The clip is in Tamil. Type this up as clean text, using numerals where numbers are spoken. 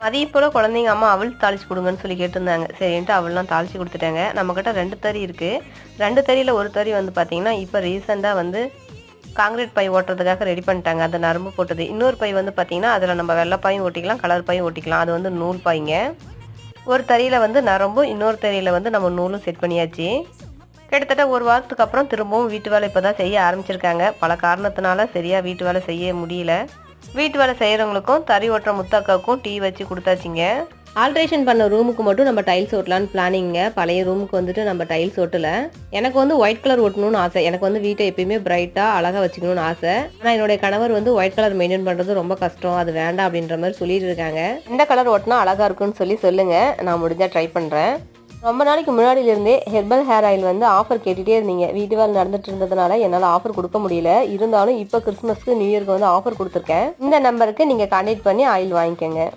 மதியம் போல் குழந்தைங்க அம்மா அவள் தாளிச்சு கொடுங்கன்னு சொல்லி கேட்டிருந்தாங்க. சரின்ட்டு அவள்லாம் தாளிச்சு கொடுத்துட்டாங்க. நம்மக்கிட்ட 2 தறி இருக்குது. 2 தறியில் ஒரு தறி வந்து பார்த்திங்கன்னா இப்போ ரீசெண்டாக வந்து காங்கிரீட் பை ஓட்டுறதுக்காக ரெடி பண்ணிட்டாங்க. அந்த நரம்பு போட்டது. இன்னொரு பை வந்து பார்த்திங்கன்னா அதில் நம்ம வெள்ளை பாயும் ஓட்டிக்கலாம், கலர் பாயும் ஓட்டிக்கலாம். அது வந்து நூல் பாய்ங்க. ஒரு தறியில் வந்து நரம்பும் இன்னொரு தறியில் வந்து நம்ம நூலும் செட் பண்ணியாச்சு. கிட்டத்தட்ட ஒரு வாரத்துக்கு அப்புறம் திரும்பவும் வீட்டு வேலை இப்போ தான் செய்ய ஆரம்பிச்சிருக்காங்க. பல காரணத்தினால சரியாக வீட்டு வேலை செய்ய முடியல. வீட்டு வேலை செய்கிறவங்களுக்கும் தறி ஓட்டுற முத்தாக்காவுக்கும் டீ வச்சு கொடுத்தாச்சுங்க. ஆல்ட்ரேஷன் பண்ண ரூமுக்கு மட்டும் நம்ம டைல்ஸ் ஓட்டலான்னு பிளானிங்க. பழைய ரூமுக்கு வந்துட்டு நம்ம டைல்ஸ் ஓட்டல. எனக்கு வந்து ஒயிட் கலர் ஓட்டணும்னு ஆசை. எனக்கு வந்து வீட்டை எப்பயுமே பிரைட்டாக அழகாக வச்சுக்கணும்னு ஆசை. ஆனால் என்னுடைய கணவர் வந்து ஒயிட் கலர் மெயின்டைன் பண்ணுறது ரொம்ப கஷ்டம், அது வேண்டாம் அப்படின்ற மாதிரி சொல்லிட்டு இருக்காங்க. எந்த கலர் ஓட்டினா அழகாக இருக்குன்னு சொல்லுங்க. நான் முடிஞ்சால் ட்ரை பண்ணுறேன். ரொம்ப நாளைக்கு முன்னாடியிலேருந்தே ஹெர்பல் ஹேர் ஆயில் வந்து ஆஃபர் கேட்டுகிட்டே இருந்தீங்க. வீட்டு வேலை நடந்துட்டு இருந்ததுனால என்னால் ஆஃபர் கொடுக்க முடியல. இருந்தாலும் இப்போ கிறிஸ்மஸ்க்கு நியூ இயர்க்கு வந்து ஆஃபர் கொடுத்துருக்கேன். இந்த நம்பருக்கு நீங்கள் கான்டாக்ட் பண்ணி ஆயில் வாங்கிக்கோங்க.